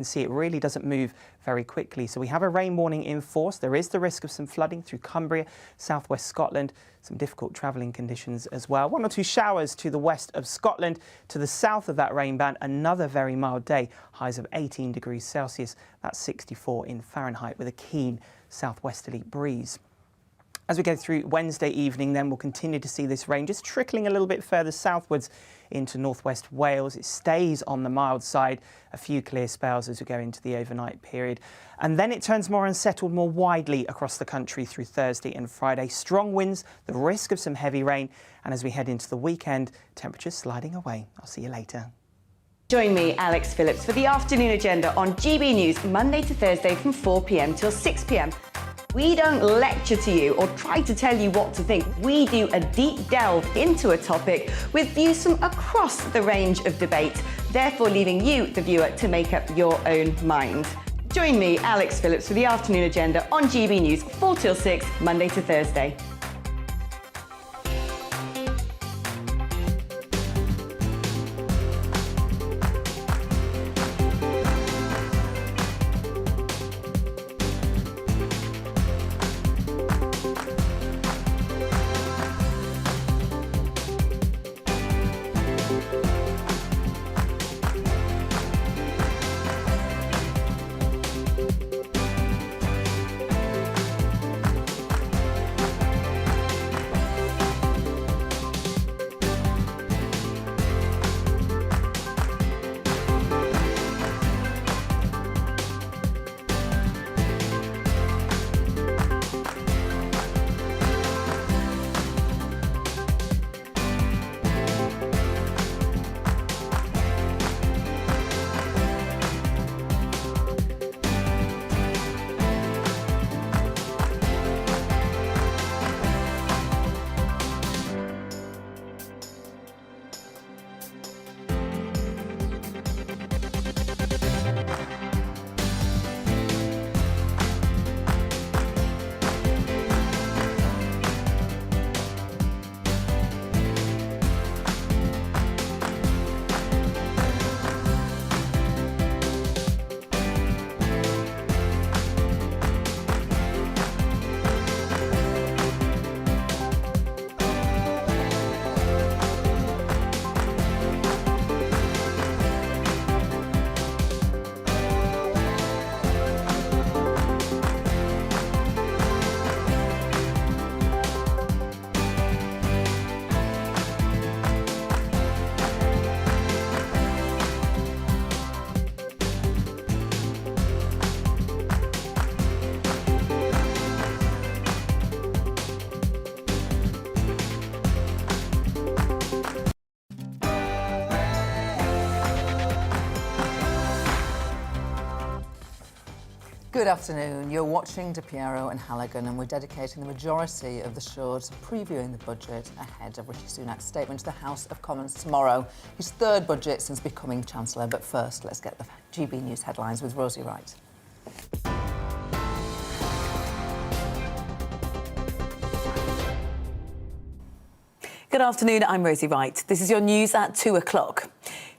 can see it really doesn't move very quickly. So we have a rain warning in force. There is the risk of some flooding through Cumbria, southwest Scotland, some difficult travelling conditions as well. 1 or 2 showers to the west of Scotland. To the south of that rain band, another very mild day, highs of 18 degrees Celsius, that's 64 in Fahrenheit, with a keen southwesterly breeze. As we go through Wednesday evening, then we'll continue to see this rain just trickling a little bit further southwards into northwest Wales. It stays on the mild side, a few clear spells as we go into the overnight period. And then it turns more unsettled more widely across the country through Thursday and Friday. Strong winds, the risk of some heavy rain. And as we head into the weekend, temperatures sliding away. I'll see you later. Join me, Alex Phillips, for the afternoon agenda on GB News, Monday to Thursday from 4 p.m. till 6 p.m. We don't lecture to you or try to tell you what to think. We do a deep delve into a topic with views from across the range of debate, therefore leaving you, the viewer, to make up your own mind. Join me, Alex Phillips, for the afternoon agenda on GB News, 4 till 6, Monday to Thursday. Good afternoon. You're watching Piero and Halligan, and we're dedicating the majority of the show to previewing the budget ahead of Rishi Sunak's statement to the House of Commons tomorrow, his third budget since becoming Chancellor. But first, let's get the GB News headlines with Rosie Wright. Good afternoon, I'm Rosie Wright. This is your news at 2 o'clock.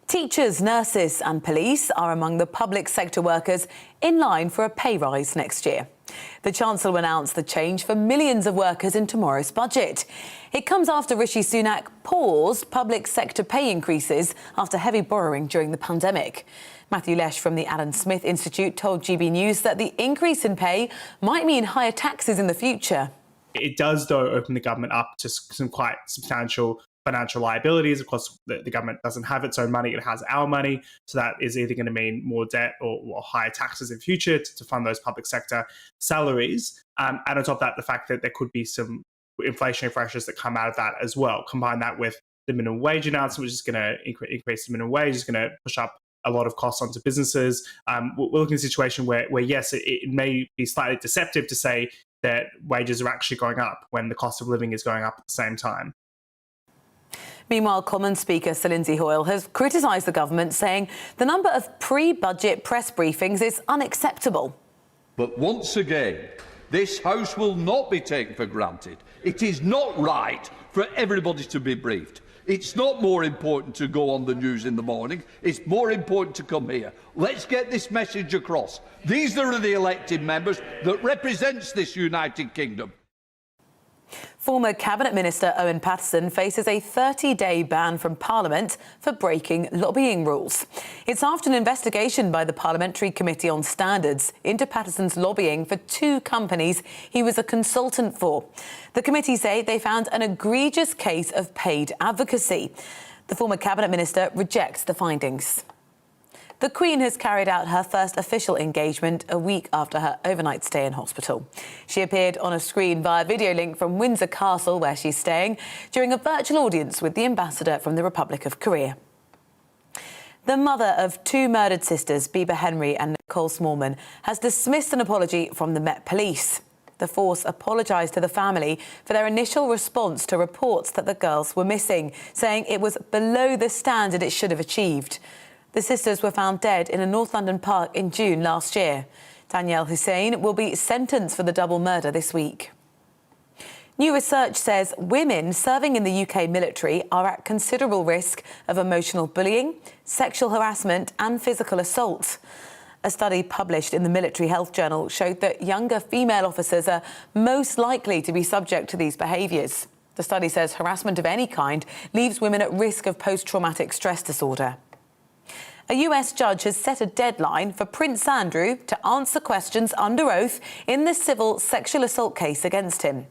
Teachers, nurses and police are among the public sector workers in line for a pay rise next year. The Chancellor announced the change for millions of workers in tomorrow's budget. It comes after Rishi Sunak paused public sector pay increases after heavy borrowing during the pandemic. Matthew Lesh from the Adam Smith Institute told GB News that the increase in pay might mean higher taxes in the future. It does, though, open the government up to some quite substantial financial liabilities. Of course, the government doesn't have its own money, it has our money. So that is either going to mean more debt or higher taxes in future to fund those public sector salaries. And on top of that, the fact that there could be some inflationary pressures that come out of that as well. Combine that with the minimum wage announcement, which is going to increase the minimum wage, is going to push up a lot of costs onto businesses. We're looking at a situation where yes, it may be slightly deceptive to say that wages are actually going up when the cost of living is going up at the same time. Meanwhile, Commons Speaker Sir Lindsay Hoyle has criticised the government, saying the number of pre-budget press briefings is unacceptable. But once again, this House will not be taken for granted. It is not right for everybody to be briefed. It's not more important to go on the news in the morning. It's more important to come here. Let's get this message across. These are the elected members that represents this United Kingdom. Former Cabinet Minister Owen Paterson faces a 30-day ban from Parliament for breaking lobbying rules. It's after an investigation by the Parliamentary Committee on Standards into Paterson's lobbying for 2 companies he was a consultant for. The committee say they found an egregious case of paid advocacy. The former Cabinet Minister rejects the findings. The Queen has carried out her first official engagement a week after her overnight stay in hospital. She appeared on a screen via video link from Windsor Castle, where she's staying, during a virtual audience with the ambassador from the Republic of Korea. The mother of 2 murdered sisters, Bieber Henry and Nicole Smallman, has dismissed an apology from the Met Police. The force apologised to the family for their initial response to reports that the girls were missing, saying it was below the standard it should have achieved. The sisters were found dead in a North London park in June last year. Danielle Hussein will be sentenced for the double murder this week. New research says women serving in the UK military are at considerable risk of emotional bullying, sexual harassment and physical assault. A study published in the Military Health Journal showed that younger female officers are most likely to be subject to these behaviours. The study says harassment of any kind leaves women at risk of post-traumatic stress disorder. A US judge has set a deadline for Prince Andrew to answer questions under oath in the civil sexual assault case against him.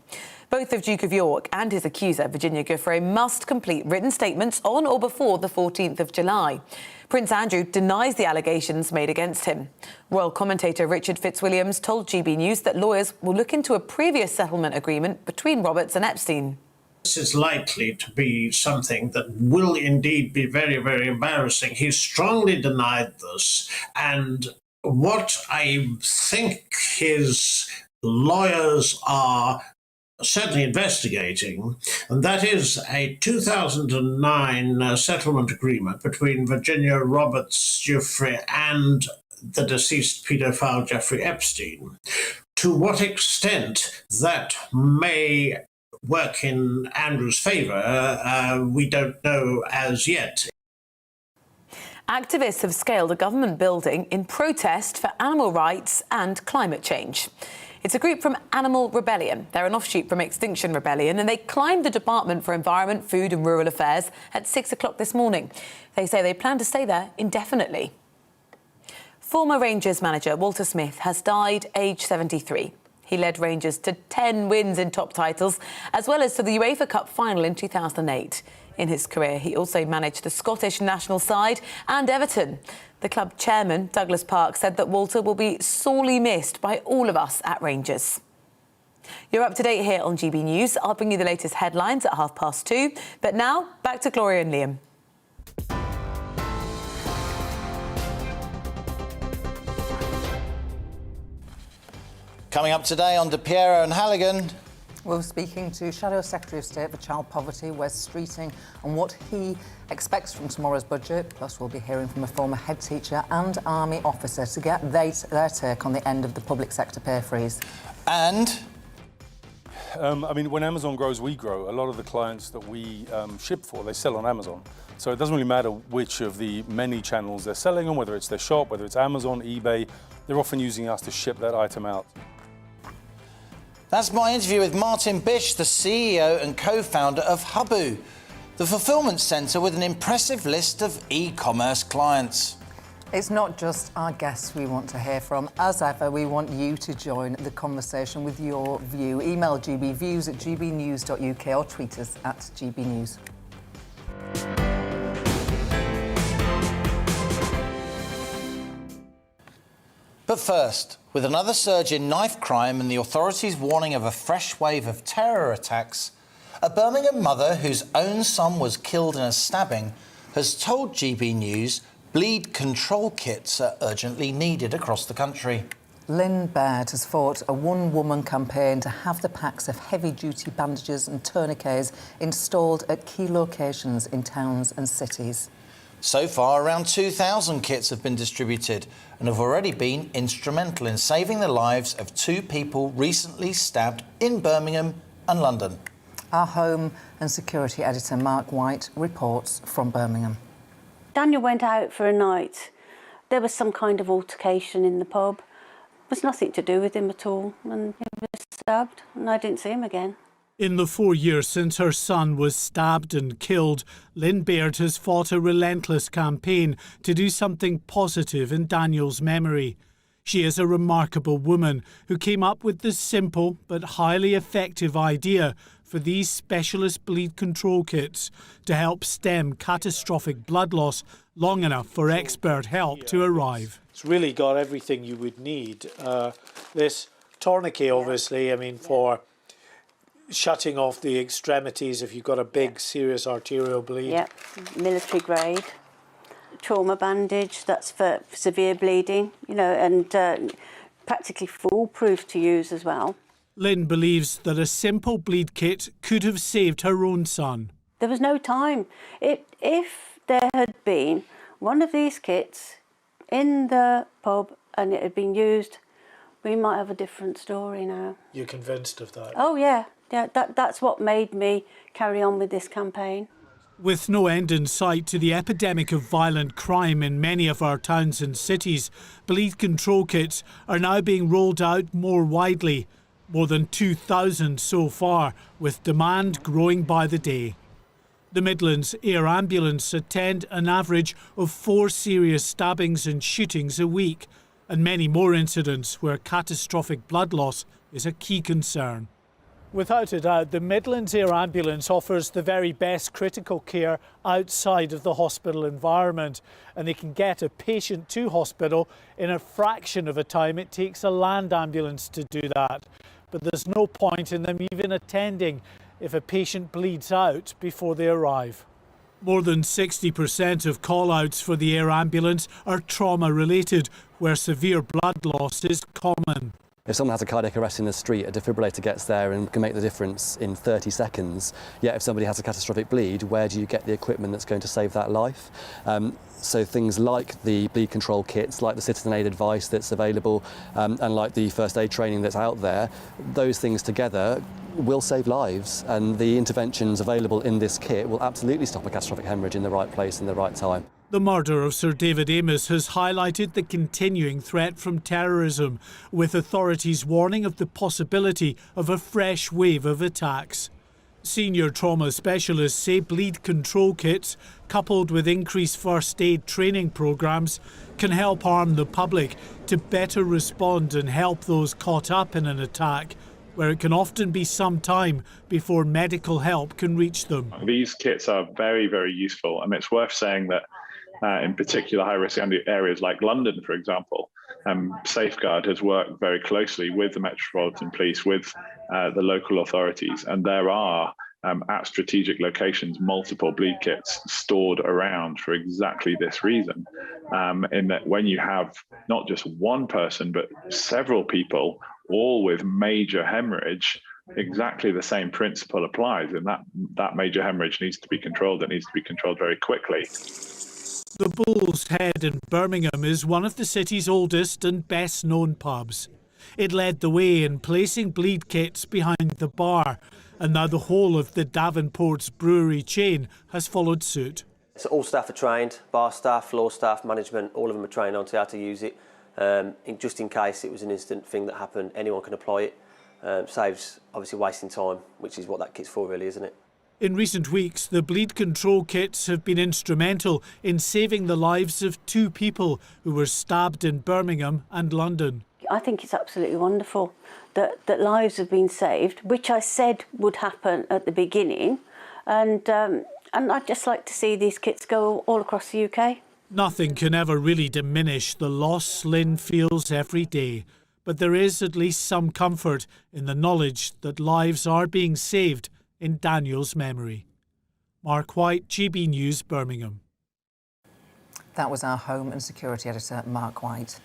Both the Duke of York and his accuser, Virginia Giuffre, must complete written statements on or before the 14th of July. Prince Andrew denies the allegations made against him. Royal commentator Richard Fitzwilliams told GB News that lawyers will look into a previous settlement agreement between Roberts and Epstein. This is likely to be something that will indeed be very, very embarrassing. He strongly denied this. And what I think his lawyers are certainly investigating, and that is a 2009 settlement agreement between Virginia Roberts Giuffre and the deceased paedophile Jeffrey Epstein. To what extent that may work in Andrew's favour, we don't know as yet. Activists have scaled a government building in protest for animal rights and climate change. It's a group from Animal Rebellion. They're an offshoot from Extinction Rebellion, and they climbed the Department for Environment, Food and Rural Affairs at 6 o'clock this morning. They say they plan to stay there indefinitely. Former Rangers manager Walter Smith has died aged 73. He led Rangers to 10 wins in top titles, as well as to the UEFA Cup final in 2008. In his career, he also managed the Scottish national side and Everton. The club chairman, Douglas Park, said that Walter will be sorely missed by all of us at Rangers. You're up to date here on GB News. I'll bring you the latest headlines at 2:30. But now, back to Gloria and Liam. Coming up today on Piero and Halligan. We're speaking to Shadow Secretary of State for Child Poverty, Wes Streeting, on what he expects from tomorrow's budget. Plus, we'll be hearing from a former head teacher and army officer to get their take on the end of the public sector pay freeze. And I mean, when Amazon grows, we grow. A lot of the clients that we ship for, they sell on Amazon. So it doesn't really matter which of the many channels they're selling on, whether it's their shop, whether it's Amazon, eBay, they're often using us to ship that item out. that's my interview with Martin Bysh, the CEO and co-founder of Hubu, the fulfillment centre with an impressive list of e-commerce clients. It's not just our guests we want to hear from. As ever, we want you to join the conversation with your view. Email gbviews@gbnews.uk or tweet us at gbnews. But first, with another surge in knife crime and the authorities warning of a fresh wave of terror attacks, a Birmingham mother whose own son was killed in a stabbing has told GB News bleed control kits are urgently needed across the country. Lynn Baird has fought a one-woman campaign to have the packs of heavy-duty bandages and tourniquets installed at key locations in towns and cities. So far, around 2,000 kits have been distributed and have already been instrumental in saving the lives of 2 people recently stabbed in Birmingham and London. Our home and security editor, Mark White, reports from Birmingham. Daniel went out for a night. There was some kind of altercation in the pub. It was nothing to do with him at all, and he was stabbed, and I didn't see him again. In the 4 years since her son was stabbed and killed, Lynn Baird has fought a relentless campaign to do something positive in Daniel's memory. She is a remarkable woman who came up with the simple but highly effective idea for these specialist bleed control kits to help stem catastrophic blood loss long enough for expert help to arrive. It's really got everything you would need. This tourniquet, obviously, I mean, for shutting off the extremities if you've got a big, serious arterial bleed. Yep, military grade. Trauma bandage, that's for severe bleeding, you know, and practically foolproof to use as well. Lynn believes that a simple bleed kit could have saved her own son. There was no time. If there had been one of these kits in the pub and it had been used, we might have a different story now. You're convinced of that? Oh, yeah. That's what made me carry on with this campaign. With no end in sight to the epidemic of violent crime in many of our towns and cities, bleed control kits are now being rolled out more widely. More than 2,000 so far, with demand growing by the day. The Midlands Air Ambulance attend an average of 4 serious stabbings and shootings a week, and many more incidents where catastrophic blood loss is a key concern. Without a doubt, the Midlands Air Ambulance offers the very best critical care outside of the hospital environment, and they can get a patient to hospital in a fraction of a time it takes a land ambulance to do that. But there's no point in them even attending if a patient bleeds out before they arrive. More than 60% of call-outs for the air ambulance are trauma-related, where severe blood loss is common. If someone has a cardiac arrest in the street, a defibrillator gets there and can make the difference in 30 seconds. Yet if somebody has a catastrophic bleed, where do you get the equipment that's going to save that life? So things like the bleed control kits, like the citizen aid advice that's available, and like the first aid training that's out there, those things together will save lives, and the interventions available in this kit will absolutely stop a catastrophic hemorrhage in the right place in the right time. The murder of Sir David Amos has highlighted the continuing threat from terrorism, with authorities warning of the possibility of a fresh wave of attacks. Senior trauma specialists say bleed control kits, coupled with increased first aid training programmes, can help arm the public to better respond and help those caught up in an attack, where it can often be some time before medical help can reach them. These kits are very, very useful, and it's worth saying that in particular high-risk areas like London, for example, Safeguard has worked very closely with the Metropolitan Police, with the local authorities, and there are at strategic locations multiple bleed kits stored around for exactly this reason, in that when you have not just one person but several people all with major hemorrhage, exactly the same principle applies, and that major hemorrhage needs to be controlled. It needs to be controlled very quickly. The Bull's Head in Birmingham is one of the city's oldest and best known pubs. It led the way in placing bleed kits behind the bar, and now the whole of the Davenport's brewery chain has followed suit. So all staff are trained, bar staff, floor staff, management, all of them are trained on how to use it. Just in case it was an instant thing that happened, anyone can apply it. Saves obviously wasting time, which is what that kit's for really, isn't it? In recent weeks, the bleed control kits have been instrumental in saving the lives of 2 people who were stabbed in Birmingham and London. I think it's absolutely wonderful that lives have been saved, which I said would happen at the beginning, and I'd just like to see these kits go all across the UK. Nothing can ever really diminish the loss Lynn feels every day, but there is at least some comfort in the knowledge that lives are being saved in Daniel's memory. Mark White, GB News, Birmingham. That was our Home and Security Editor, Mark White.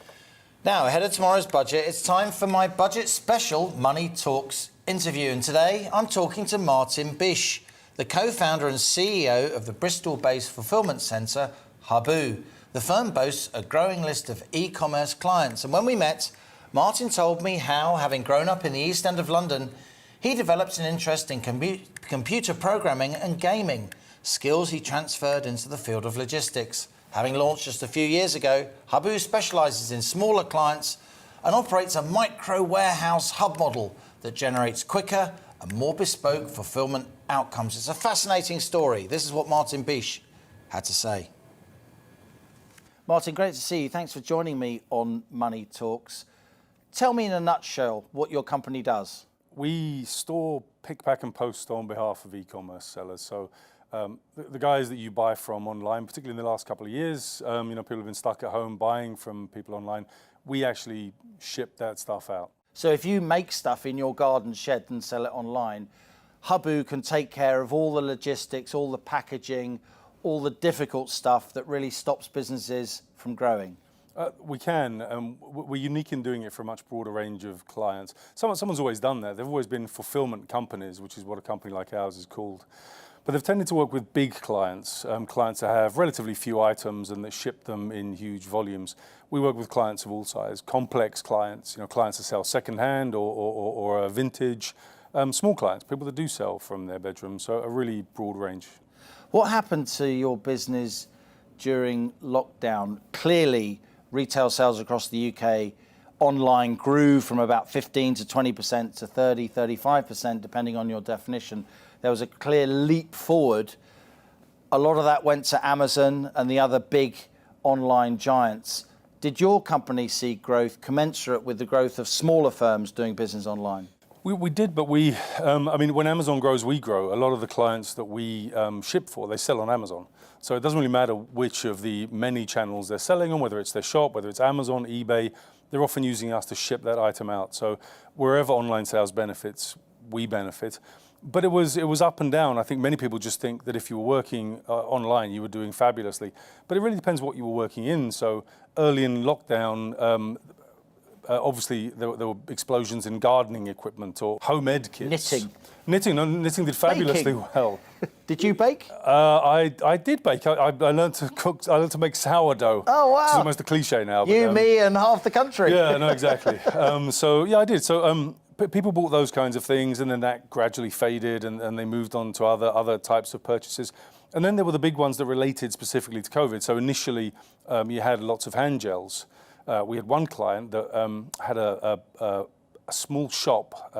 Now, ahead of tomorrow's budget, it's time for my budget special Money Talks interview. And today, I'm talking to Martin Bysh, the co-founder and CEO of the Bristol-based fulfilment centre, Habu. The firm boasts a growing list of e-commerce clients. And when we met, Martin told me how, having grown up in the East End of London, He developed an interest in computer programming and gaming, skills he transferred into the field of logistics. Having launched just a few years ago, Habu specialises in smaller clients and operates a micro-warehouse hub model that generates quicker and more bespoke fulfilment outcomes. It's a fascinating story. This is what Martin Bysh had to say. Martin, great to see you. Thanks for joining me on Money Talks. Tell me in a nutshell what your company does. We store, pick, pack and post on behalf of e-commerce sellers. So the guys that you buy from online, particularly in the last couple of years, people have been stuck at home buying from people online. We actually ship that stuff out. So if you make stuff in your garden shed and sell it online, Habu can take care of all the logistics, all the packaging, all the difficult stuff that really stops businesses from growing. We can. We're unique in doing it for a much broader range of clients. Someone's always done that. They've always been fulfillment companies, which is what a company like ours is called. But they've tended to work with big clients, clients that have relatively few items and that ship them in huge volumes. We work with clients of all sizes, complex clients, clients that sell second-hand or vintage, small clients, people that do sell from their bedroom, so a really broad range. What happened to your business during lockdown? Clearly, retail sales across the UK online grew from about 15 to 20% to 30, 35%, depending on your definition. There was a clear leap forward. A lot of that went to Amazon and the other big online giants. Did your company see growth commensurate with the growth of smaller firms doing business online? We did, but when Amazon grows, we grow. A lot of the clients that we ship for, they sell on Amazon. So it doesn't really matter which of the many channels they're selling on, whether it's their shop, whether it's Amazon, eBay, they're often using us to ship that item out. So wherever online sales benefits, we benefit. But it was up and down. I think many people just think that if you were working online, you were doing fabulously. But it really depends what you were working in. So early in lockdown, obviously there were explosions in gardening equipment or home ed kits. Knitting did fabulously well. Did you bake? I did bake. I learned to cook. I learned to make sourdough. Oh wow! It's almost a cliche now. You, me, and half the country. Yeah, no, exactly. I did. So people bought those kinds of things, and then that gradually faded, and they moved on to other types of purchases. And then there were the big ones that related specifically to COVID. So initially, you had lots of hand gels. We had one client that had a small shop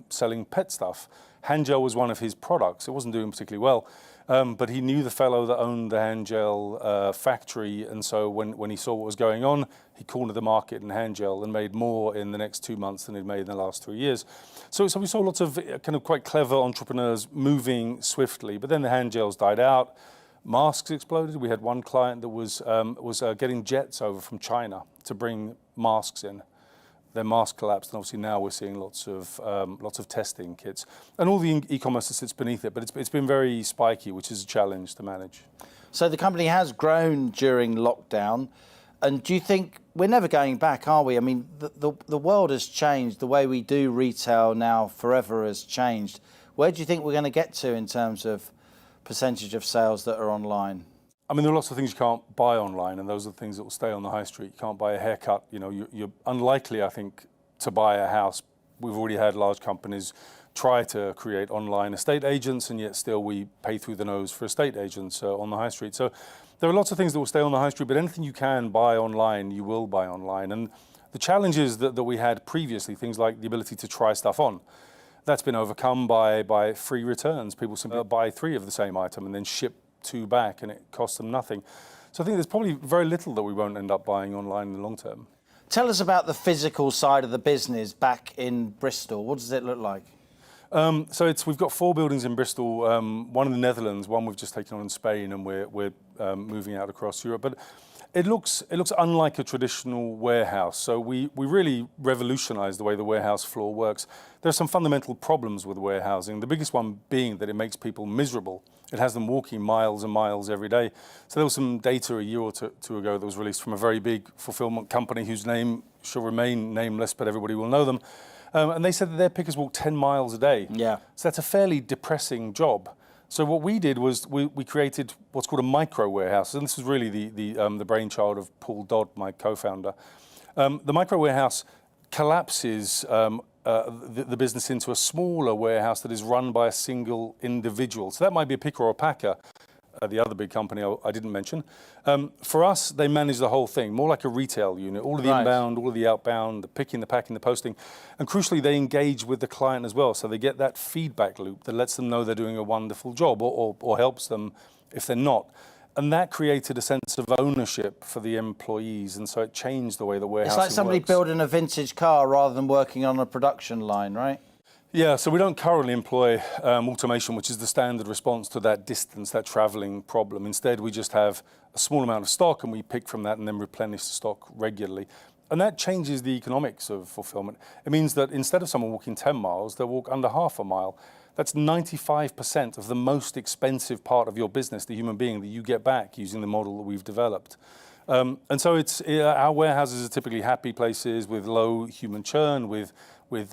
selling pet stuff. Hand gel was one of his products. It wasn't doing particularly well, but he knew the fellow that owned the hand gel factory, and so when he saw what was going on, he cornered the market in hand gel and made more in the next 2 months than he'd made in the last 3 years. So we saw lots of kind of quite clever entrepreneurs moving swiftly, but then the hand gels died out. Masks exploded. We had one client that was getting jets over from China to bring masks in. Their mask collapsed, and obviously now we're seeing lots of testing kits and all the e-commerce that sits beneath it. But it's been very spiky, which is a challenge to manage. So the company has grown during lockdown, and do you think we're never going back, are we? I mean, the world has changed. The way we do retail now forever has changed. Where do you think we're going to get to in terms of percentage of sales that are online? I mean, there are lots of things you can't buy online, and those are the things that will stay on the high street. You can't buy a haircut. You're unlikely, I think, to buy a house. We've already had large companies try to create online estate agents, and yet still we pay through the nose for estate agents on the high street. So there are lots of things that will stay on the high street, but anything you can buy online, you will buy online. And the challenges that we had previously, things like the ability to try stuff on, that's been overcome by free returns. People simply buy 3 of the same item and then ship 2 back, and it costs them nothing. So I think there's probably very little that we won't end up buying online in the long term. Tell us about the physical side of the business back in Bristol. What does it look like? We've got 4 buildings in Bristol, one in the Netherlands, one we've just taken on in Spain, and we're moving out across Europe. But it looks unlike a traditional warehouse. So we really revolutionised the way the warehouse floor works. There are some fundamental problems with warehousing. The biggest one being that it makes people miserable. It has them walking miles and miles every day. So there was some data a year or two ago that was released from a very big fulfillment company whose name shall remain nameless, but everybody will know them. And they said that their pickers walk 10 miles a day. Yeah. So that's a fairly depressing job. So what we did was we created what's called a micro warehouse, and this was really the brainchild of Paul Dodd, my co-founder. The micro warehouse collapses the business into a smaller warehouse that is run by a single individual. So that might be a picker or a packer, the other big company I didn't mention. For us, they manage the whole thing, more like a retail unit, all of the inbound, all of the outbound, the picking, the packing, the posting. And crucially, they engage with the client as well. So they get that feedback loop that lets them know they're doing a wonderful job or helps them if they're not. And that created a sense of ownership for the employees, and so it changed the way the warehousing works. It's like somebody building a vintage car rather than working on a production line, right? Yeah, so we don't currently employ automation, which is the standard response to that distance, that travelling problem. Instead, we just have a small amount of stock and we pick from that and then replenish the stock regularly. And that changes the economics of fulfillment. It means that instead of someone walking 10 miles, they'll walk under half a mile. That's 95% of the most expensive part of your business, the human being, that you get back using the model that we've developed. And so our warehouses are typically happy places with low human churn, with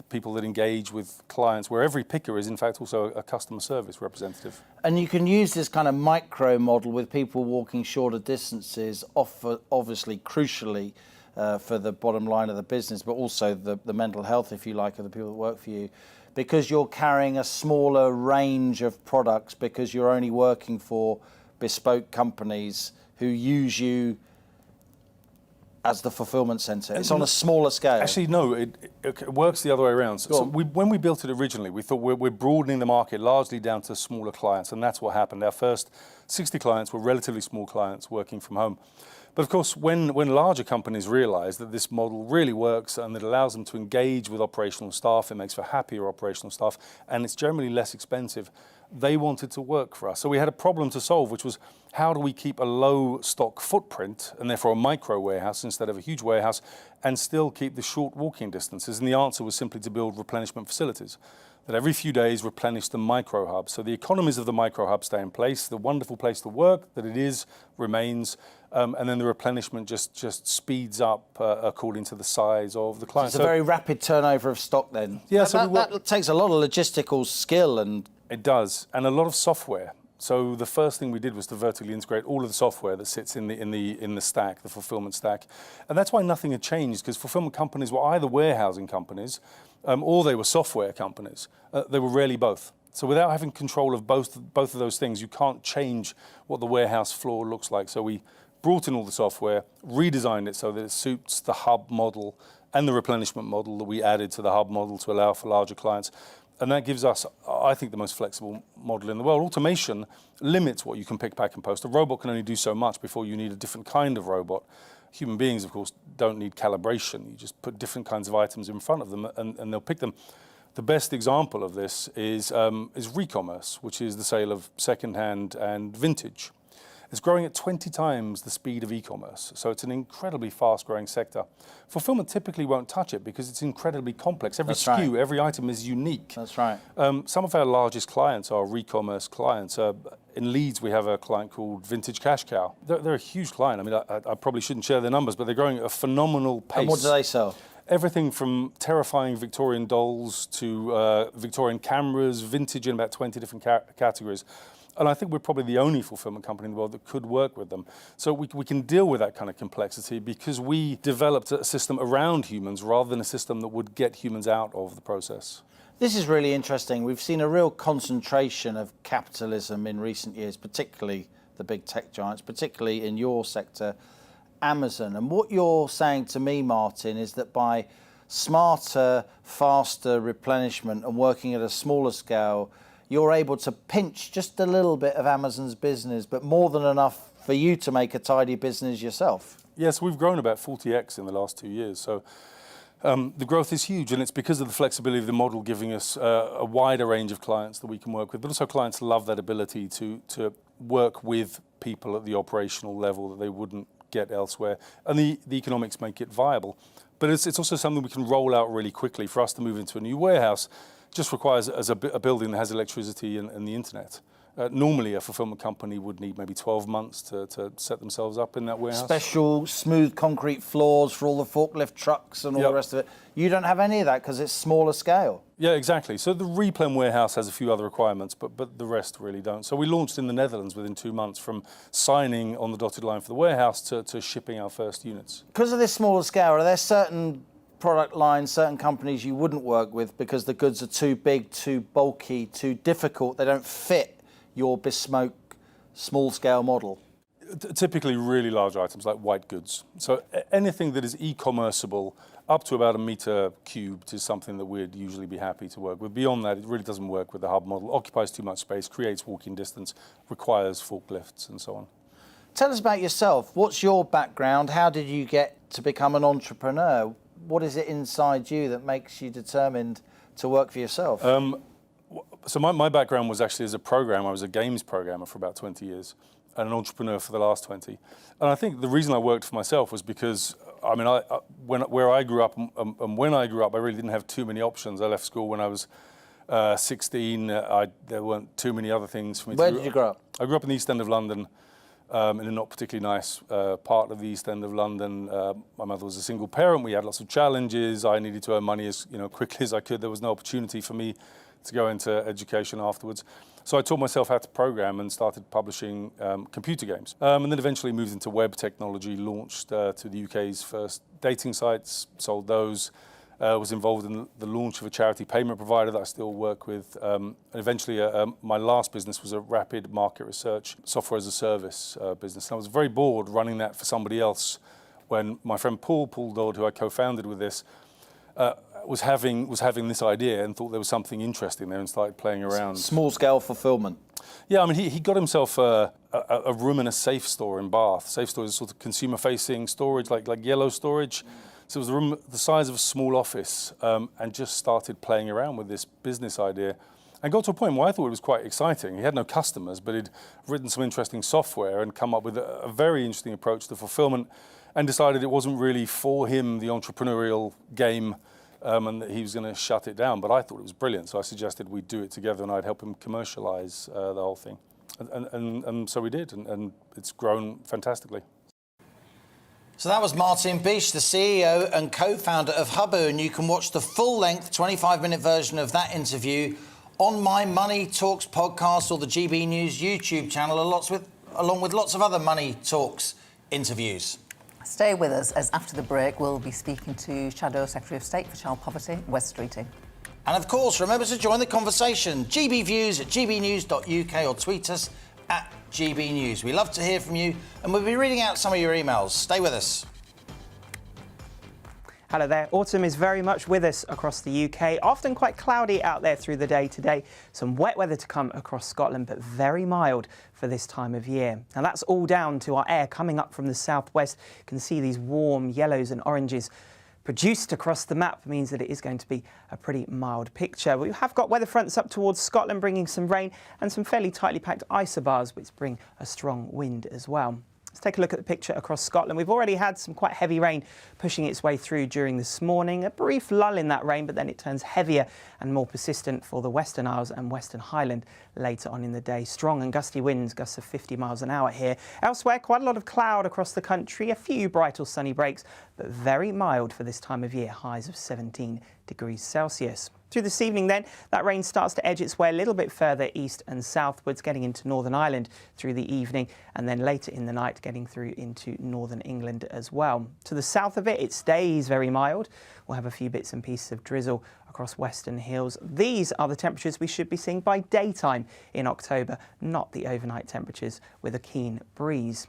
people that engage with clients, where every picker is in fact also a customer service representative. And you can use this kind of micro model with people walking shorter distances, obviously crucially for the bottom line of the business, but also the mental health, if you like, of the people that work for you, because you're carrying a smaller range of products because you're only working for bespoke companies who use you as the fulfillment centre. It's on a smaller scale. Actually, no, it works the other way around. So when we built it originally, we thought we're broadening the market largely down to smaller clients, and that's what happened. Our first 60 clients were relatively small clients working from home. But of course, when larger companies realize that this model really works and it allows them to engage with operational staff, it makes for happier operational staff, and it's generally less expensive, they wanted to work for us. So we had a problem to solve, which was how do we keep a low stock footprint, and therefore a micro warehouse instead of a huge warehouse, and still keep the short walking distances? And the answer was simply to build replenishment facilities that every few days replenish the micro hub. So the economies of the micro hub stay in place, the wonderful place to work that it is remains, and then the replenishment just speeds up according to the size of the client. It's a very rapid turnover of stock then. Yeah, that takes a lot of logistical skill and... It does, and a lot of software. So the first thing we did was to vertically integrate all of the software that sits in the stack, the fulfillment stack. And that's why nothing had changed, because fulfillment companies were either warehousing companies or they were software companies. They were rarely both. So without having control of both of those things, you can't change what the warehouse floor looks like. So we brought in all the software, redesigned it so that it suits the hub model and the replenishment model that we added to the hub model to allow for larger clients. And that gives us, I think, the most flexible model in the world. Automation limits what you can pick, pack, and post. A robot can only do so much before you need a different kind of robot. Human beings, of course, don't need calibration. You just put different kinds of items in front of them and they'll pick them. The best example of this is re-commerce, which is the sale of second-hand and vintage. It's growing at 20 times the speed of e-commerce, so it's an incredibly fast-growing sector. Fulfillment typically won't touch it because it's incredibly complex. Every SKU, every item is unique. That's right. Some of our largest clients are re-commerce clients. In Leeds, we have a client called Vintage Cash Cow. They're a huge client. I mean, I probably shouldn't share their numbers, but they're growing at a phenomenal pace. And what do they sell? Everything from terrifying Victorian dolls to Victorian cameras, vintage in about 20 different categories. And I think we're probably the only fulfillment company in the world that could work with them. So we can deal with that kind of complexity because we developed a system around humans rather than a system that would get humans out of the process. This is really interesting. We've seen a real concentration of capitalism in recent years, particularly the big tech giants, particularly in your sector, Amazon. And what you're saying to me, Martin, is that by smarter, faster replenishment and working at a smaller scale, you're able to pinch just a little bit of Amazon's business, but more than enough for you to make a tidy business yourself. Yes, we've grown about 40x in the last 2 years. So the growth is huge, and it's because of the flexibility of the model giving us a wider range of clients that we can work with. But also clients love that ability to work with people at the operational level that they wouldn't get elsewhere. And the economics make it viable. But it's also something we can roll out really quickly. For us to move into a new warehouse just requires a building that has electricity and the internet. Normally, a fulfillment company would need maybe 12 months to set themselves up in that warehouse. Special smooth concrete floors for all the forklift trucks and all the rest of it. You don't have any of that because it's smaller scale. Yeah, exactly. So the Replen warehouse has a few other requirements, but the rest really don't. So we launched in the Netherlands within 2 months, from signing on the dotted line for the warehouse to shipping our first units. Because of this smaller scale, are there certain product lines, certain companies you wouldn't work with because the goods are too big, too bulky, too difficult. They don't fit your bespoke small-scale model? Typically really large items like white goods. So anything that is e-commerceable up to about 1 meter cubed is something that we'd usually be happy to work with. Beyond that, it really doesn't work with the hub model. Occupies too much space, creates walking distance, requires forklifts and so on. Tell us about yourself. What's your background? How did you get to become an entrepreneur? What is it inside you that makes you determined to work for yourself? So my background was actually as a programmer. I was a games programmer for about 20 years and an entrepreneur for the last 20. And I think the reason I worked for myself was because, I mean, where I grew up and when I grew up, I really didn't have too many options. I left school when I was 16. There weren't too many other things for me to do. Where did you grow up? I grew up in the East End of London, in a not particularly nice part of the East End of London. My mother was a single parent. We had lots of challenges. I needed to earn money as quickly as I could. There was no opportunity for me to go into education afterwards. So I taught myself how to program and started publishing computer games. And then eventually moved into web technology, launched to the UK's first dating sites, sold those, was involved in the launch of a charity payment provider that I still work with. And eventually my last business was a rapid market research software as a service business. And I was very bored running that for somebody else when my friend Paul Dodd, who I co-founded with this, was having this idea and thought there was something interesting there and started playing around. Small-scale fulfillment. Yeah, I mean, he got himself a room in a Safe store in Bath. Safe store is sort of consumer-facing storage, like yellow storage. So it was a room the size of a small office, and just started playing around with this business idea and got to a point where I thought it was quite exciting. He had no customers, but he'd written some interesting software and come up with a very interesting approach to fulfillment and decided it wasn't really for him, the entrepreneurial game, and that he was going to shut it down. But I thought it was brilliant, so I suggested we do it together and I'd help him commercialize the whole thing. And so we did, and it's grown fantastically. So that was Martin Bysh, the CEO and co-founder of Hubbu, and you can watch the full-length 25-minute version of that interview on my Money Talks podcast or the GB News YouTube channel, along with lots of other Money Talks interviews. Stay with us, as after the break we'll be speaking to Shadow Secretary of State for Child Poverty, Wes Streeting. And of course, remember to join the conversation. GB Views at gbnews.uk or tweet us at GB News. We love to hear from you, and we'll be reading out some of your emails. Stay with us. Hello there. Autumn is very much with us across the UK. Often quite cloudy out there through the day today. Some wet weather to come across Scotland, but very mild for this time of year. Now that's all down to our air coming up from the southwest. You can see these warm yellows and oranges produced across the map means that it is going to be a pretty mild picture. We have got weather fronts up towards Scotland bringing some rain and some fairly tightly packed isobars which bring a strong wind as well. Let's take a look at the picture across Scotland. We've already had some quite heavy rain pushing its way through during this morning. A brief lull in that rain, but then it turns heavier and more persistent for the Western Isles and Western Highland later on in the day. Strong and gusty winds, gusts of 50 miles an hour here. Elsewhere, quite a lot of cloud across the country. A few bright or sunny breaks, but very mild for this time of year. Highs of 17 degrees Celsius. Through this evening then, that rain starts to edge its way a little bit further east and southwards, getting into Northern Ireland through the evening, and then later in the night getting through into Northern England as well. To the south of it, it stays very mild. We'll have a few bits and pieces of drizzle across Western Hills. These are the temperatures we should be seeing by daytime in October, not the overnight temperatures with a keen breeze.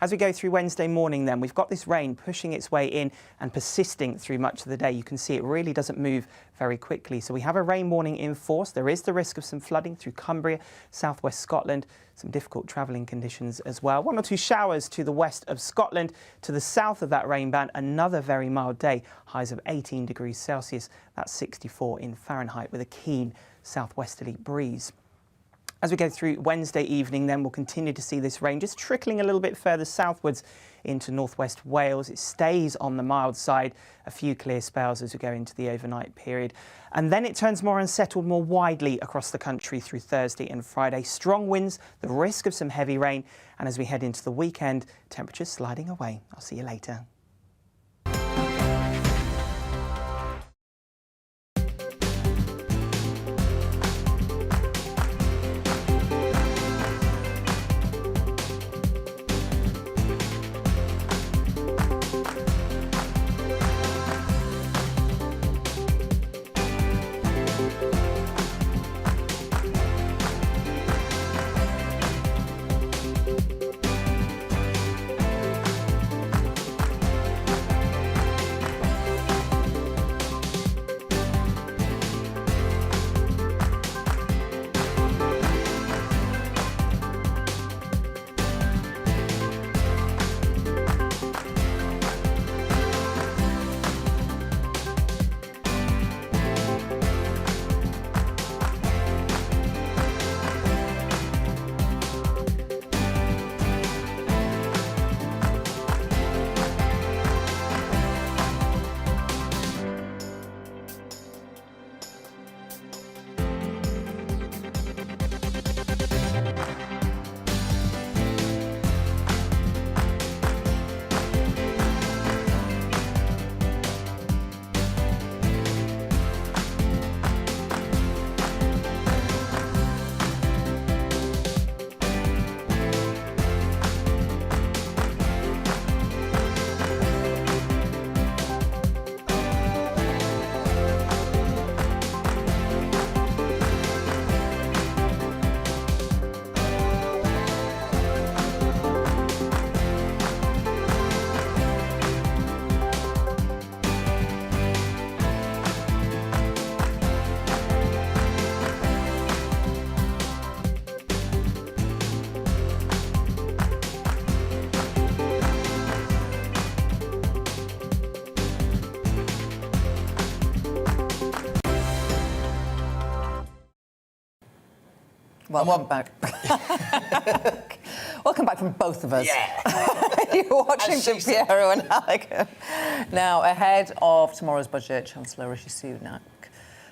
As we go through Wednesday morning then, we've got this rain pushing its way in and persisting through much of the day. You can see it really doesn't move very quickly. So we have a rain warning in force. There is the risk of some flooding through Cumbria, southwest Scotland, some difficult travelling conditions as well. 1 or 2 showers to the west of Scotland. To the south of that rain band, another very mild day. Highs of 18 degrees Celsius. That's 64 in Fahrenheit with a keen southwesterly breeze. As we go through Wednesday evening, then we'll continue to see this rain just trickling a little bit further southwards into northwest Wales. It stays on the mild side, a few clear spells as we go into the overnight period. And then it turns more unsettled more widely across the country through Thursday and Friday. Strong winds, the risk of some heavy rain. And as we head into the weekend, temperatures sliding away. I'll see you later. Welcome back. Welcome back from both of us. Yeah. You're watching to Piero and Halligan. Now, ahead of tomorrow's budget, Chancellor Rishi Sunak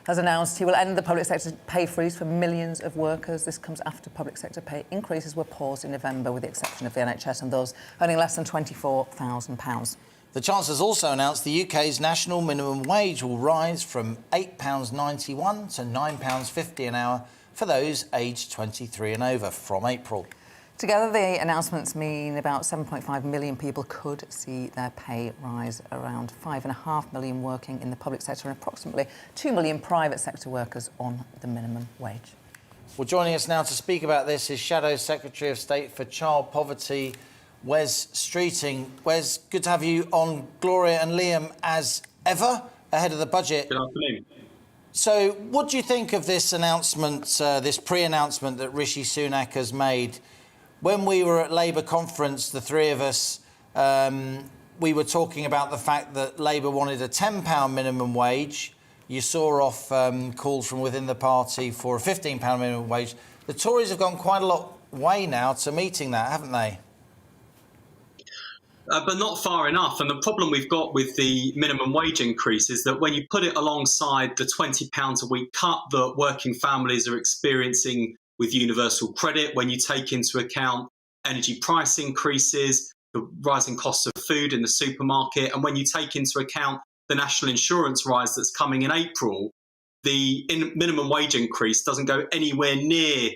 has announced he will end the public sector pay freeze for millions of workers. This comes after public sector pay increases were paused in November, with the exception of the NHS and those earning less than £24,000. The Chancellor's also announced the UK's national minimum wage will rise from £8.91 to £9.50 an hour for those aged 23 and over from April. Together, the announcements mean about 7.5 million people could see their pay rise, around 5.5 million working in the public sector and approximately 2 million private sector workers on the minimum wage. Well, joining us now to speak about this is Shadow Secretary of State for Child Poverty, Wes Streeting. Wes, good to have you on, Gloria and Liam, as ever, ahead of the budget. Good afternoon. So what do you think of this announcement, this pre-announcement that Rishi Sunak has made? When we were at Labour conference, the three of us, we were talking about the fact that Labour wanted a £10 minimum wage. You saw off calls from within the party for a £15 minimum wage. The Tories have gone quite a lot way now to meeting that, haven't they? But not far enough. And the problem we've got with the minimum wage increase is that when you put it alongside the £20 a week cut that working families are experiencing with universal credit, when you take into account energy price increases, the rising costs of food in the supermarket, and when you take into account the national insurance rise that's coming in April, the minimum wage increase doesn't go anywhere near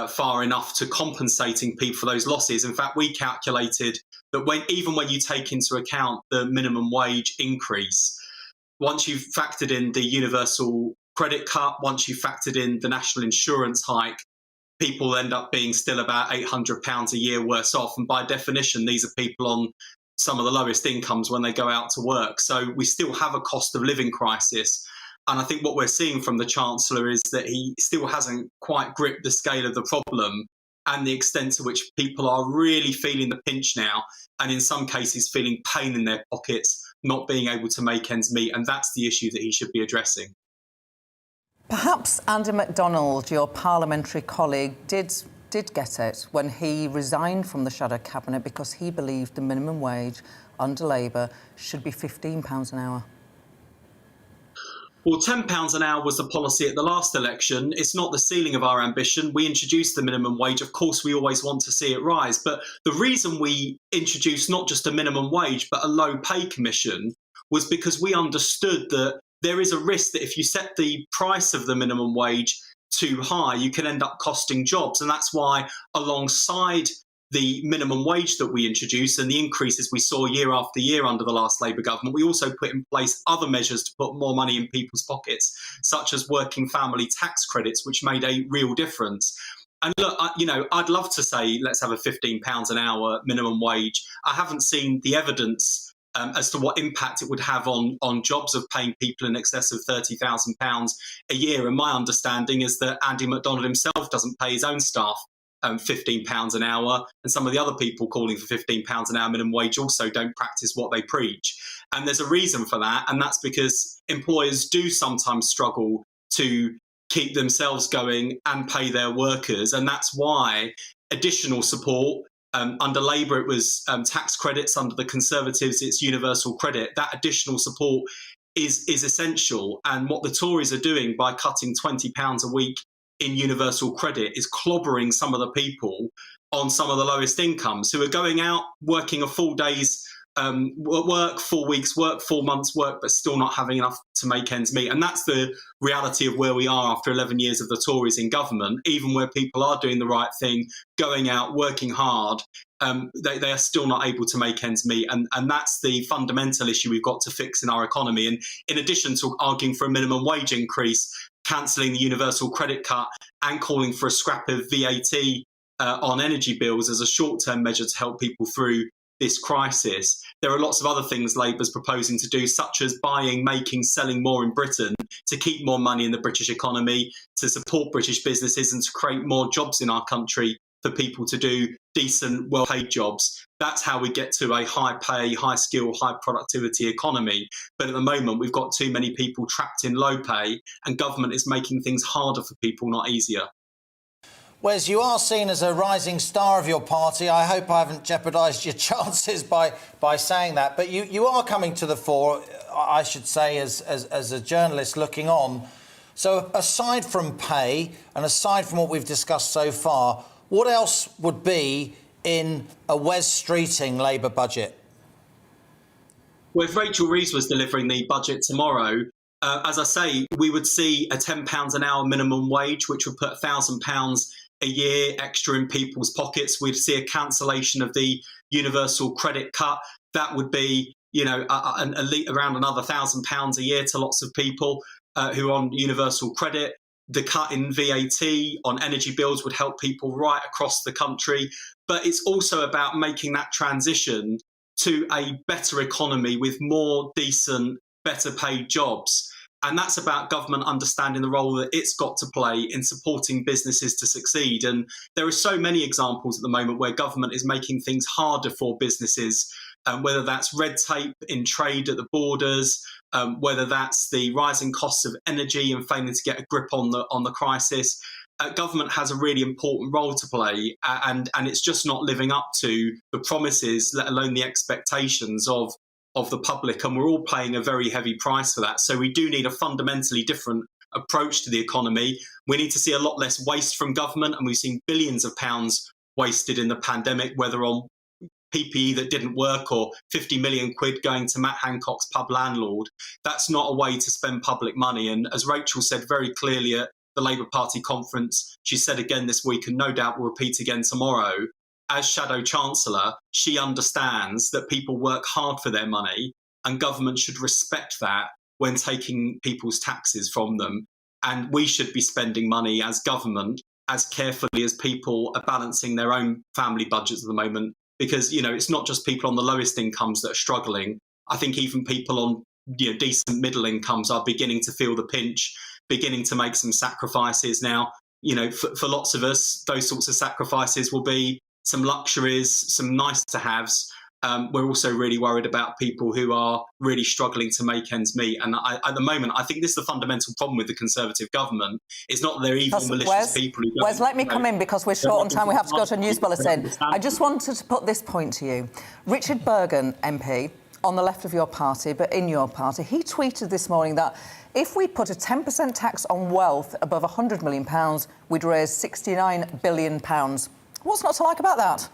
far enough to compensating people for those losses. In fact, we calculated that even when you take into account the minimum wage increase, once you've factored in the universal credit cut, once you've factored in the national insurance hike, people end up being still about £800 a year worse off. And by definition, these are people on some of the lowest incomes when they go out to work. So we still have a cost of living crisis. And I think what we're seeing from the Chancellor is that he still hasn't quite gripped the scale of the problem and the extent to which people are really feeling the pinch now, and in some cases feeling pain in their pockets, not being able to make ends meet. And that's the issue that he should be addressing. Perhaps Andy MacDonald, your parliamentary colleague, did get it when he resigned from the Shadow Cabinet because he believed the minimum wage under Labour should be £15 an hour. Well, £10 an hour was the policy at the last election. It's not the ceiling of our ambition. We introduced the minimum wage. Of course, we always want to see it rise. But the reason we introduced not just a minimum wage, but a low pay commission was because we understood that there is a risk that if you set the price of the minimum wage too high, you can end up costing jobs. And that's why, alongside the minimum wage that we introduced and the increases we saw year after year under the last Labour government, we also put in place other measures to put more money in people's pockets, such as working family tax credits, which made a real difference. And look, I'd love to say let's have a £15 an hour minimum wage. I haven't seen the evidence as to what impact it would have on jobs of paying people in excess of £30,000 a year. And my understanding is that Andy MacDonald himself doesn't pay his own staff £15 an hour, and some of the other people calling for £15 an hour minimum wage also don't practice what they preach. And there's a reason for that, and that's because employers do sometimes struggle to keep themselves going and pay their workers, and that's why additional support, under Labour it was tax credits, under the Conservatives it's universal credit. That additional support is essential, and what the Tories are doing by cutting £20 a week in universal credit is clobbering some of the people on some of the lowest incomes who are going out working a full day's work, 4 weeks work, 4 months work, but still not having enough to make ends meet. And that's the reality of where we are after 11 years of the Tories in government. Even where people are doing the right thing, going out, working hard, they are still not able to make ends meet. And that's the fundamental issue we've got to fix in our economy. And in addition to arguing for a minimum wage increase, cancelling the universal credit cut and calling for a scrap of VAT on energy bills as a short-term measure to help people through this crisis. There are lots of other things Labour's proposing to do, such as buying, making, selling more in Britain to keep more money in the British economy, to support British businesses and to create more jobs in our country for people to do decent, well-paid jobs. That's how we get to a high-pay, high-skill, high-productivity economy. But at the moment, we've got too many people trapped in low pay, and government is making things harder for people, not easier. Wes, you are seen as a rising star of your party. I hope I haven't jeopardised your chances by saying that. But you are coming to the fore, I should say, as a journalist looking on. So aside from pay and aside from what we've discussed so far, what else would be in a Wes Streeting Labour budget? Well, if Rachel Reeves was delivering the budget tomorrow, as I say, we would see a £10 an hour minimum wage, which would put £1,000 a year extra in people's pockets. We'd see a cancellation of the universal credit cut. That would be, around another £1,000 a year to lots of people who are on universal credit. The cut in VAT on energy bills would help people right across the country. But it's also about making that transition to a better economy with more decent, better paid jobs. And that's about government understanding the role that it's got to play in supporting businesses to succeed. And there are so many examples at the moment where government is making things harder for businesses, whether that's red tape in trade at the borders, whether that's the rising costs of energy and failing to get a grip on the crisis. Government has a really important role to play, and it's just not living up to the promises, let alone the expectations of the public, and we're all paying a very heavy price for that. So we do need a fundamentally different approach to the economy. We need to see a lot less waste from government, and we've seen billions of pounds wasted in the pandemic, whether on PPE that didn't work or 50 million quid going to Matt Hancock's pub landlord. That's not a way to spend public money. And as Rachel said very clearly at the Labour Party conference, she said again this week, and no doubt will repeat again tomorrow, as Shadow Chancellor, she understands that people work hard for their money and government should respect that when taking people's taxes from them. And we should be spending money as government as carefully as people are balancing their own family budgets at the moment. Because, it's not just people on the lowest incomes that are struggling. I think even people on decent middle incomes are beginning to feel the pinch, beginning to make some sacrifices now. For lots of us, those sorts of sacrifices will be some luxuries, some nice to haves. We're also really worried about people who are really struggling to make ends meet. And at the moment, I think this is the fundamental problem with the Conservative government. It's not that they're evil, malicious people. Wes, let me come in because we're short on time. We have to go to a news bulletin. I just wanted to put this point to you. Richard Bergen, MP, on the left of your party, but in your party, he tweeted this morning that if we put a 10% tax on wealth above £100 million, we'd raise £69 billion. What's not to like about that?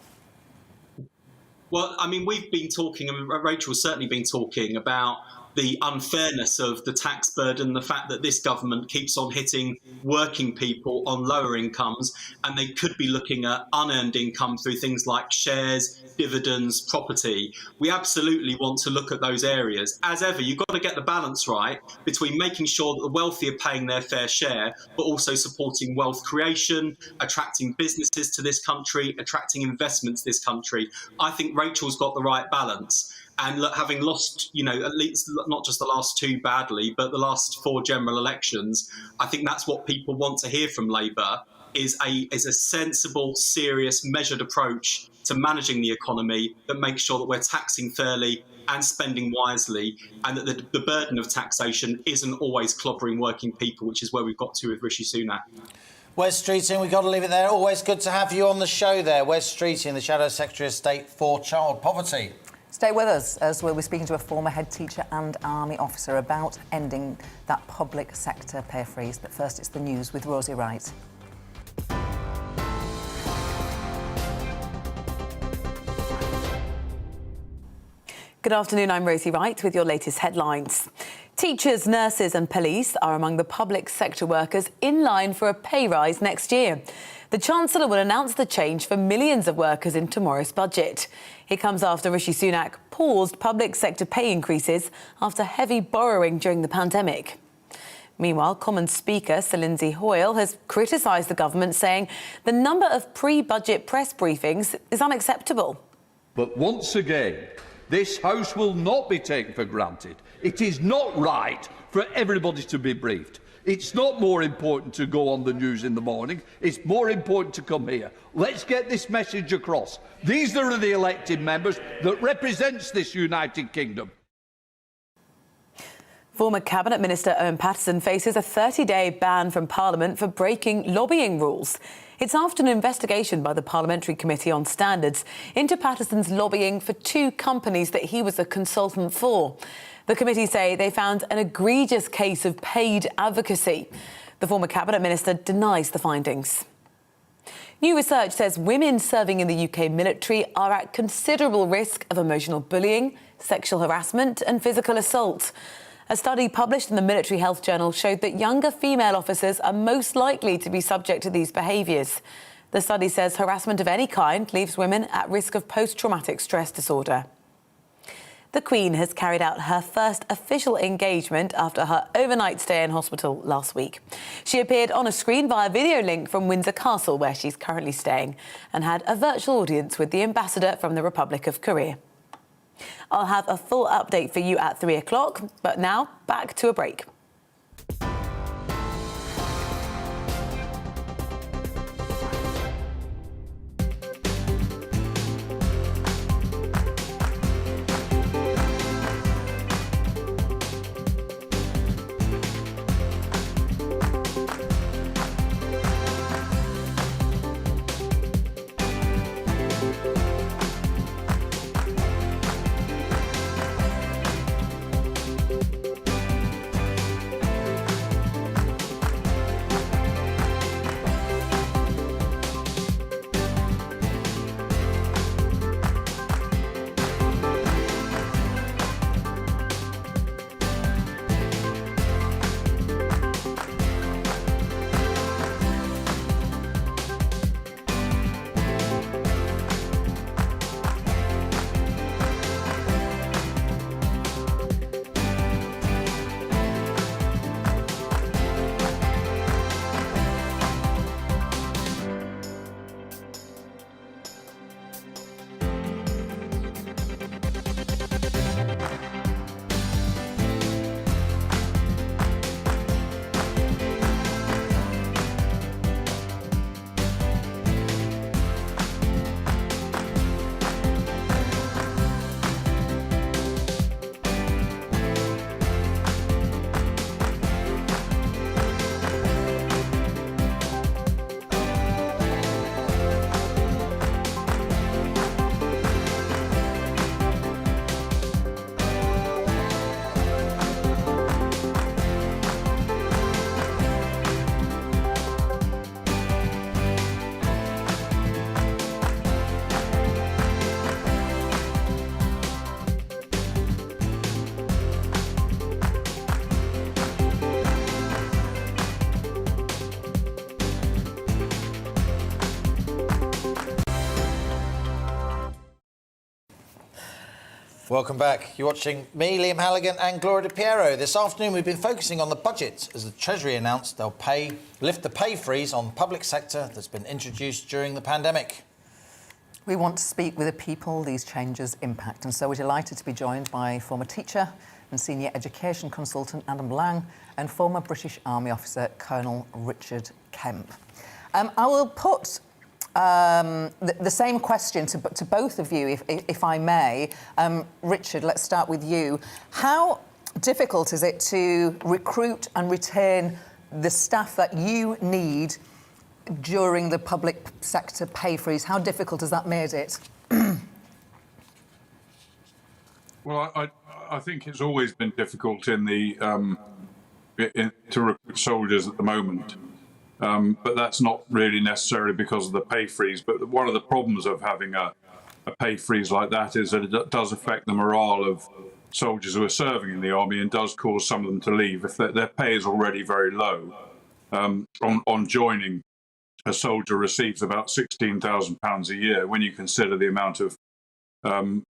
Well, we've been talking, Rachel's certainly been talking about the unfairness of the tax burden, the fact that this government keeps on hitting working people on lower incomes, and they could be looking at unearned income through things like shares, dividends, property. We absolutely want to look at those areas. As ever, you've got to get the balance right between making sure that the wealthy are paying their fair share, but also supporting wealth creation, attracting businesses to this country, attracting investments to this country. I think Rachel's got the right balance. And look, having lost, at least not just the last two badly, but the last 4 general elections, I think that's what people want to hear from Labour is a sensible, serious, measured approach to managing the economy that makes sure that we're taxing fairly and spending wisely, and that the burden of taxation isn't always clobbering working people, which is where we've got to with Rishi Sunak. Wes Streeting, we've got to leave it there. Always good to have you on the show there. Wes Streeting, the Shadow Secretary of State for Child Poverty. Stay with us as we'll be speaking to a former head teacher and army officer about ending that public sector pay freeze. But first, it's the news with Rosie Wright. Good afternoon, I'm Rosie Wright with your latest headlines. Teachers, nurses and police are among the public sector workers in line for a pay rise next year. The Chancellor will announce the change for millions of workers in tomorrow's budget. It comes after Rishi Sunak paused public sector pay increases after heavy borrowing during the pandemic. Meanwhile, Commons Speaker Sir Lindsay Hoyle has criticised the government, saying the number of pre-budget press briefings is unacceptable. But once again, this House will not be taken for granted. It is not right for everybody to be briefed. It's not more important to go on the news in the morning. It's more important to come here. Let's get this message across. These are the elected members that represents this United Kingdom. Former Cabinet Minister Owen Paterson faces a 30-day ban from Parliament for breaking lobbying rules. It's after an investigation by the Parliamentary Committee on Standards into Paterson's lobbying for 2 companies that he was a consultant for. The committee say they found an egregious case of paid advocacy. The former Cabinet Minister denies the findings. New research says women serving in the UK military are at considerable risk of emotional bullying, sexual harassment and physical assault. A study published in the Military Health Journal showed that younger female officers are most likely to be subject to these behaviours. The study says harassment of any kind leaves women at risk of post-traumatic stress disorder. The Queen has carried out her first official engagement after her overnight stay in hospital last week. She appeared on a screen via video link from Windsor Castle, where she's currently staying, and had a virtual audience with the ambassador from the Republic of Korea. I'll have a full update for you at 3 o'clock, but now back to a break. Welcome back. You're watching me, Liam Halligan, and Gloria de Piero. This afternoon we've been focusing on the budget as the Treasury announced they'll lift the pay freeze on the public sector that's been introduced during the pandemic. We want to speak with the people these changes impact, and so we're delighted to be joined by former teacher and senior education consultant Adam Lang and former British Army officer Colonel Richard Kemp. I will put the same question to both of you, if I may. Richard, let's start with you. How difficult is it to recruit and retain the staff that you need during the public sector pay freeze? How difficult has that made it? Well, I think it's always been difficult in the to recruit soldiers at the moment. But that's not really necessarily because of the pay freeze. But one of the problems of having a pay freeze like that is that it does affect the morale of soldiers who are serving in the army and does cause some of them to leave. If their pay is already very low, on joining, a soldier receives about £16,000 a year. When you consider the amount of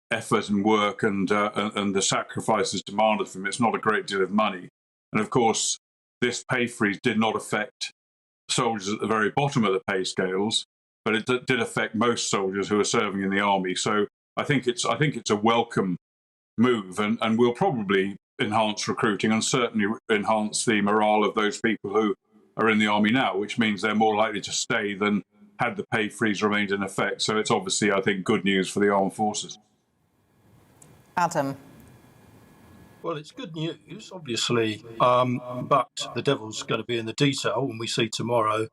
effort and work and the sacrifices demanded from him, it's not a great deal of money. And of course, this pay freeze did not affect soldiers at the very bottom of the pay scales, but it did affect most soldiers who are serving in the army. So I think it's a welcome move, and will probably enhance recruiting and certainly enhance the morale of those people who are in the army now, which means they're more likely to stay than had the pay freeze remained in effect. So it's obviously, I think, good news for the armed forces. Adam. Well, it's good news, obviously, but the devil's going to be in the detail when we see tomorrow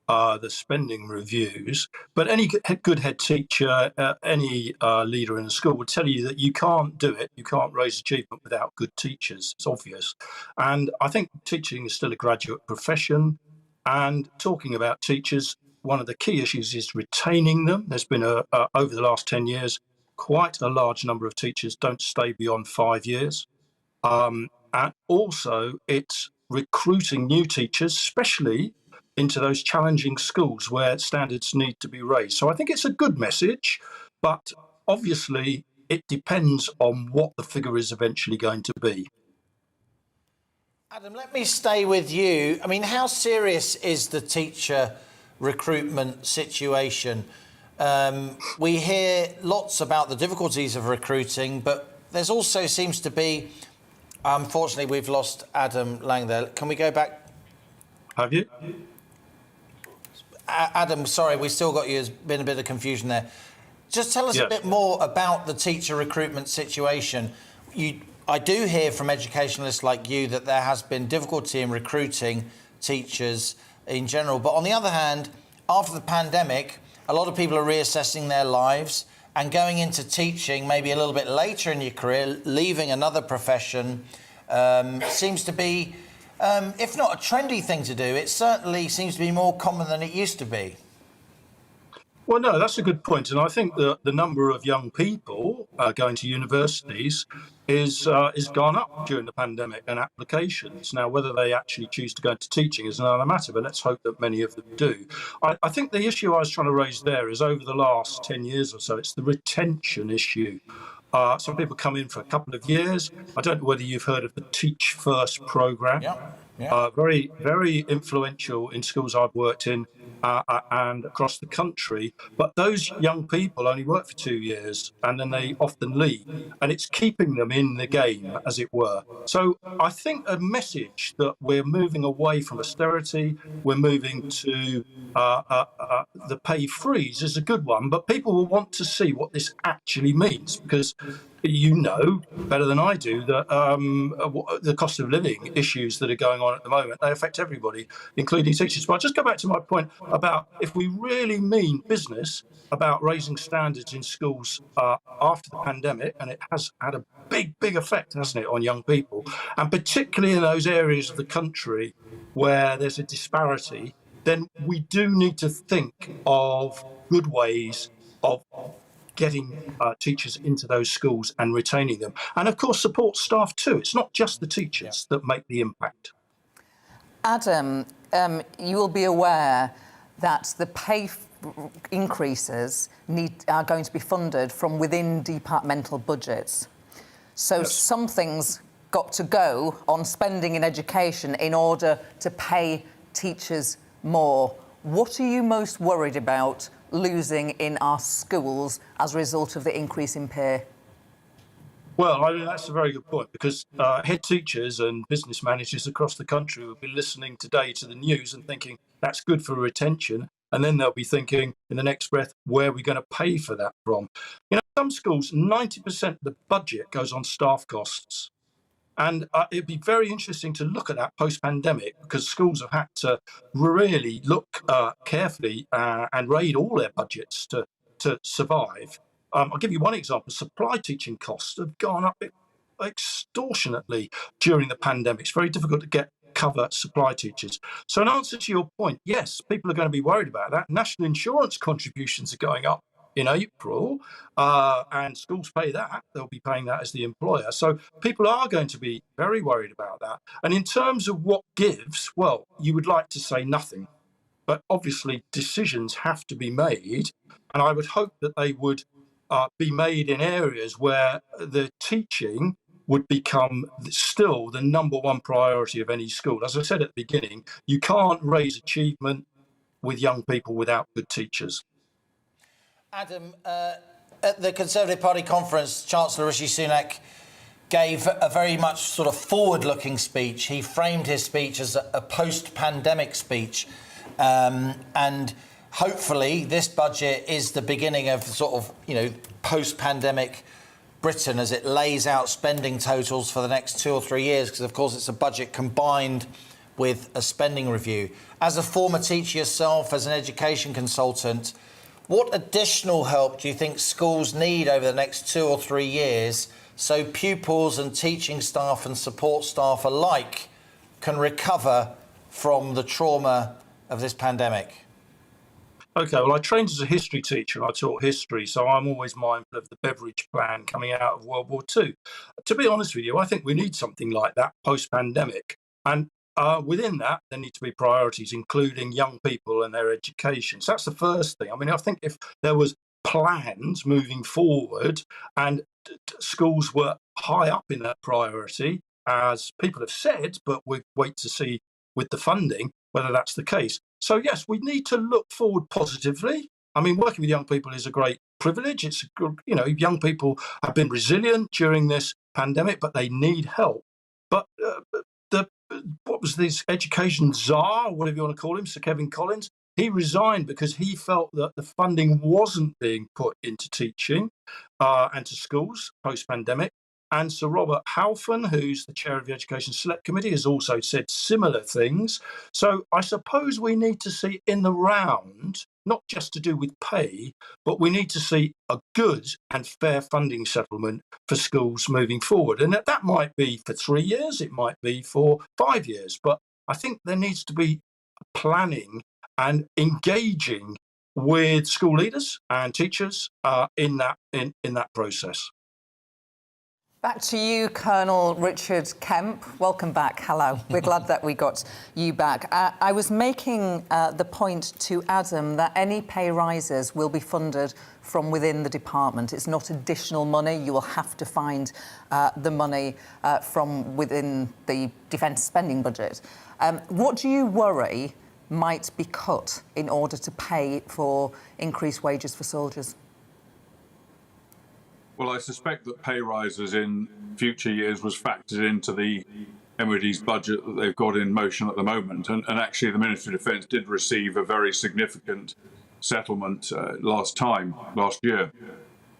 the spending reviews. But any good head teacher, any leader in a school would tell you that you can't do it, you can't raise achievement without good teachers. It's obvious. And I think teaching is still a graduate profession. And talking about teachers, one of the key issues is retaining them. There's been, over the last 10 years, quite a large number of teachers don't stay beyond 5 years. And also it's recruiting new teachers, especially into those challenging schools where standards need to be raised. So I think it's a good message, but obviously it depends on what the figure is eventually going to be. Adam, let me stay with you. I mean, how serious is the teacher recruitment situation? We hear lots about the difficulties of recruiting, but there's also seems to be, unfortunately, we've lost Adam Lang there. Can we go back? Have you? Adam, sorry, we still got you. There's been a bit of confusion there. Just tell us a bit more about the teacher recruitment situation. I do hear from educationalists like you that there has been difficulty in recruiting teachers in general. But on the other hand, after the pandemic, a lot of people are reassessing their lives and going into teaching maybe a little bit later in your career, leaving another profession, seems to be, if not a trendy thing to do, it certainly seems to be more common than it used to be. Well, no, that's a good point. And I think the number of young people going to universities is gone up during the pandemic, and applications. Now, whether they actually choose to go into teaching is another matter, but let's hope that many of them do. I think the issue I was trying to raise there is over the last 10 years or so, it's the retention issue. Some people come in for a couple of years. I don't know whether you've heard of the Teach First programme. Very, very influential in schools I've worked in and across the country. But those young people only work for 2 years and then they often leave. And it's keeping them in the game, as it were. So I think a message that we're moving away from austerity, we're moving to the pay freeze is a good one. But people will want to see what this actually means, because you know better than I do that the cost of living issues that are going on at the moment, they affect everybody, including teachers. But I'll just go back to my point about if we really mean business about raising standards in schools after the pandemic, and it has had a big effect, hasn't it, on young people, and particularly in those areas of the country where there's a disparity, then we do need to think of good ways of getting teachers into those schools and retaining them. And of course, support staff too. It's not just the teachers that make the impact. Adam, you will be aware that the pay increases are going to be funded from within departmental budgets. So something's got to go on spending in education in order to pay teachers more. What are you most worried about losing in our schools as a result of the increase in pay? Well, I mean, that's a very good point, because head teachers and business managers across the country will be listening today to the news and thinking that's good for retention. And then they'll be thinking in the next breath, where are we going to pay for that from? You know, some schools, 90% of the budget goes on staff costs. And it'd be very interesting to look at that post-pandemic, because schools have had to really look carefully and raid all their budgets to survive. I'll give you one example. Supply teaching costs have gone up extortionately during the pandemic. It's very difficult to cover supply teachers. So in answer to your point, yes, people are going to be worried about that. National insurance contributions are going up in April, and schools pay that. They'll be paying that as the employer. So people are going to be very worried about that. And in terms of what gives, well, you would like to say nothing, but obviously decisions have to be made. And I would hope that they would be made in areas where the teaching would become still the number one priority of any school. As I said at the beginning, you can't raise achievement with young people without good teachers. Adam, at the Conservative Party conference, Chancellor Rishi Sunak gave a very much sort of forward-looking speech. He framed his speech as a post-pandemic speech. And hopefully this budget is the beginning of sort of, you know, post-pandemic Britain as it lays out spending totals for the next 2 or 3 years, because of course it's a budget combined with a spending review. As a former teacher yourself, as an education consultant, what additional help do you think schools need over the next 2 or 3 years so pupils and teaching staff and support staff alike can recover from the trauma of this pandemic? OK, well, I trained as a history teacher and I taught history, so I'm always mindful of the Beveridge Plan coming out of World War II. To be honest with you, I think we need something like that post-pandemic. And within that, there need to be priorities, including young people and their education. So that's the first thing. I mean, I think if there was plans moving forward and schools were high up in that priority, as people have said, but we wait to see with the funding whether that's the case. So, yes, we need to look forward positively. I mean, working with young people is a great privilege. It's good, you know, young people have been resilient during this pandemic, but they need help. But what was this education czar, whatever you want to call him, Sir Kevin Collins? He resigned because he felt that the funding wasn't being put into teaching and to schools post-pandemic. And Sir Robert Halfon, who's the chair of the Education Select Committee, has also said similar things. So I suppose we need to see in the round, not just to do with pay, but we need to see a good and fair funding settlement for schools moving forward. And that might be for 3 years, it might be for 5 years. But I think there needs to be planning and engaging with school leaders and teachers in that process. Back to you, Colonel Richard Kemp. Welcome back. Hello. We're glad that we got you back. I was making the point to Adam that any pay rises will be funded from within the department. It's not additional money. You will have to find the money from within the defence spending budget. What do you worry might be cut in order to pay for increased wages for soldiers? Well, I suspect that pay rises in future years was factored into the MOD's budget that they've got in motion at the moment. And actually, the Ministry of Defence did receive a very significant settlement last year.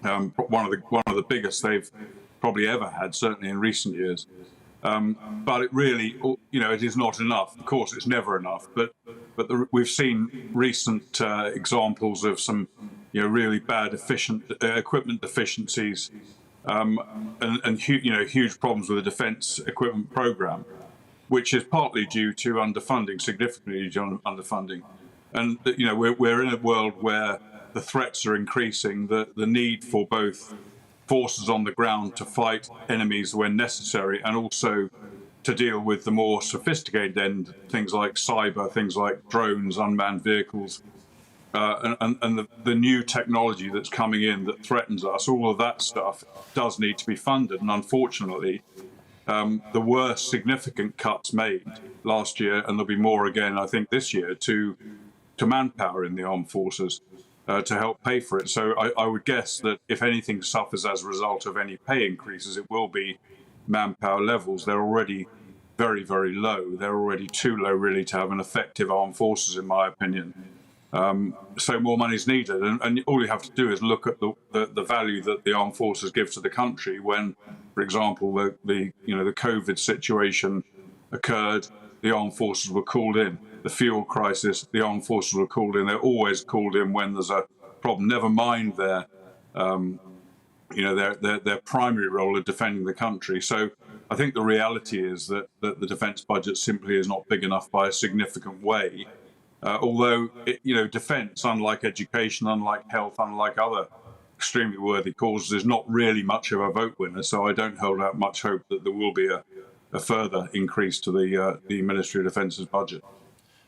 One of the biggest they've probably ever had, certainly in recent years. But it really, you know, it is not enough. Of course, it's never enough. But we've seen recent examples of some, you know, really bad equipment deficiencies and huge problems with the defence equipment programme, which is partly due to underfunding, significantly underfunding. And you know, we're in a world where the threats are increasing, the need for both forces on the ground to fight enemies when necessary, and also to deal with the more sophisticated end, things like cyber, things like drones, unmanned vehicles, and the new technology that's coming in that threatens us. All of that stuff does need to be funded, and unfortunately, there were significant cuts made last year, and there'll be more again, I think, this year to manpower in the armed forces to help pay for it. So I would guess that if anything suffers as a result of any pay increases, it will be manpower levels. They're already very, very low. They're already too low, really, to have an effective armed forces, in my opinion. So more money is needed, and all you have to do is look at the value that the armed forces give to the country. When, for example, the COVID situation occurred, the armed forces were called in. The fuel crisis, the armed forces were called in. They're always called in when there's a problem. Never mind their primary role of defending the country. So I think the reality is that the defence budget simply is not big enough by a significant way. Although, defence, unlike education, unlike health, unlike other extremely worthy causes, is not really much of a vote winner. So I don't hold out much hope that there will be a further increase to the Ministry of Defence's budget.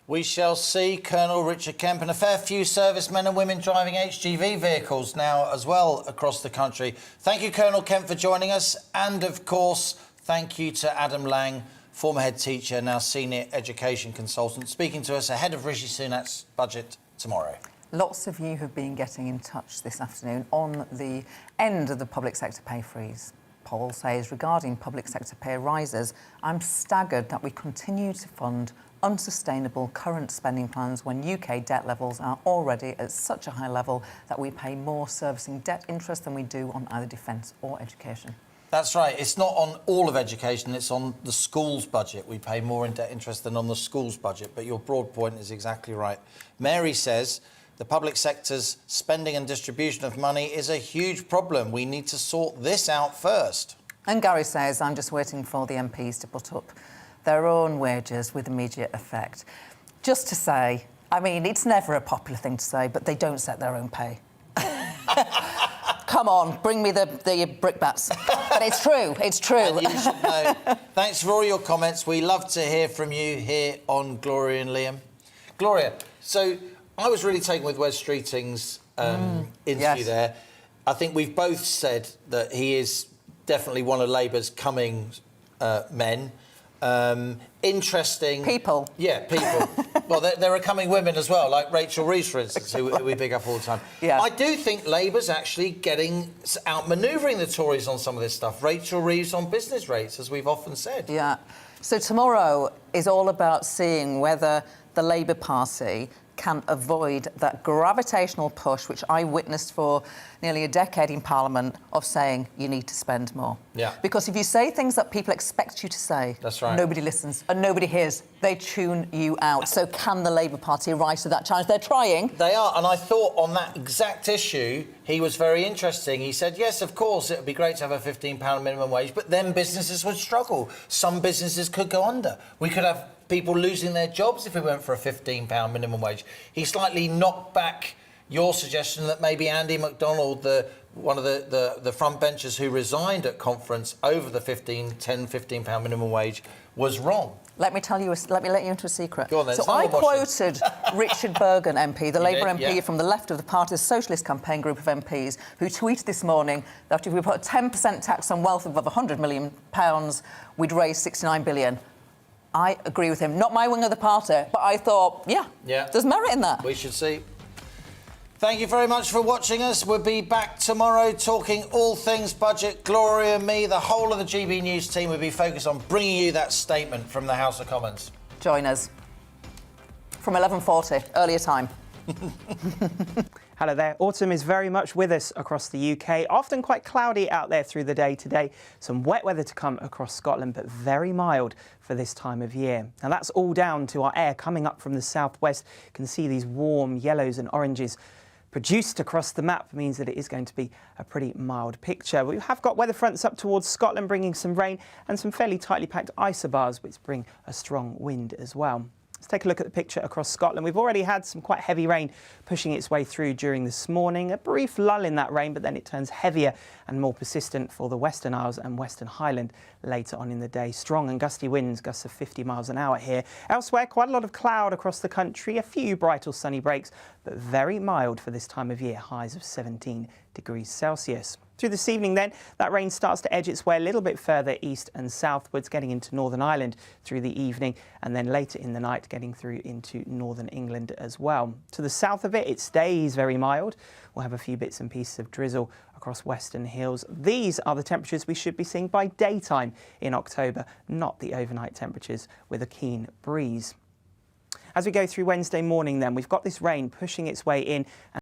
We shall see. Colonel Richard Kemp, and a fair few servicemen and women driving HGV vehicles now as well across the country. Thank you, Colonel Kemp, for joining us. And, of course, thank you to Adam Lang, former head teacher, now senior education consultant, speaking to us ahead of Rishi Sunak's budget tomorrow. Lots of you have been getting in touch this afternoon on the end of the public sector pay freeze. poll says, regarding public sector pay rises, I'm staggered that we continue to fund unsustainable current spending plans when UK debt levels are already at such a high level that we pay more servicing debt interest than we do on either defence or education. That's right. It's not on all of education, it's on the schools budget. We pay more in debt interest than on the schools budget, but your broad point is exactly right. Mary says the public sector's spending and distribution of money is a huge problem. We need to sort this out first. And Gary says, I'm just waiting for the MPs to put up their own wages with immediate effect. Just to say, I mean, it's never a popular thing to say, but they don't set their own pay. Come on, bring me the brickbats. But it's true, it's true. And you should know. Thanks for all your comments. We love to hear from you here on Gloria and Liam. Gloria, so I was really taken with Wes Streeting's interview there. I think we've both said that he is definitely one of Labour's coming men. Interesting. People. Yeah, people. Well, there are coming women as well, like Rachel Reeves, for instance, who we big up all the time. Yeah. I do think Labour's actually outmanoeuvring the Tories on some of this stuff. Rachel Reeves on business rates, as we've often said. Yeah. So tomorrow is all about seeing whether the Labour Party can avoid that gravitational push, which I witnessed for nearly a decade in Parliament, of saying you need to spend more. Yeah. Because if you say things that people expect you to say, that's right, nobody listens and nobody hears. They tune you out. So can the Labour Party rise to that challenge? They're trying. They are, and I thought on that exact issue, he was very interesting. He said, yes, of course, it would be great to have a £15 minimum wage, but then businesses would struggle. Some businesses could go under. We could have people losing their jobs if we went for a £15 minimum wage. He slightly knocked back your suggestion that maybe Andy MacDonald, one of the front benchers who resigned at conference over the £15 minimum wage, was wrong. Let me let you into a secret. Go on then. So I quoted Richard Bergen MP, the Labour MP from the left of the party's socialist campaign group of MPs, who tweeted this morning that if we put a 10% tax on wealth above £100 million, we'd raise £69 billion. I agree with him. Not my wing of the party, but I thought, yeah, there's merit in that. We should see. Thank you very much for watching us. We'll be back tomorrow talking all things budget. Gloria and me, the whole of the GB News team, will be focused on bringing you that statement from the House of Commons. Join us. From 11:40, earlier time. Hello there. Autumn is very much with us across the UK. Often quite cloudy out there through the day today. Some wet weather to come across Scotland, but very mild for this time of year. Now that's all down to our air coming up from the southwest. You can see these warm yellows and oranges produced across the map. Means that it is going to be a pretty mild picture. We have got weather fronts up towards Scotland bringing some rain and some fairly tightly packed isobars which bring a strong wind as well. Let's take a look at the picture across Scotland. We've already had some quite heavy rain pushing its way through during this morning. A brief lull in that rain, but then it turns heavier and more persistent for the Western Isles and Western Highland later on in the day. Strong and gusty winds, gusts of 50 miles an hour here. Elsewhere, quite a lot of cloud across the country. A few bright or sunny breaks, but very mild for this time of year. Highs of 17 degrees Celsius. Through this evening then, that rain starts to edge its way a little bit further east and southwards, getting into Northern Ireland through the evening, and then later in the night getting through into Northern England as well. To the south of it, it stays very mild. We'll have a few bits and pieces of drizzle across Western Hills. These are the temperatures we should be seeing by daytime in October, not the overnight temperatures with a keen breeze. As we go through Wednesday morning then, we've got this rain pushing its way in.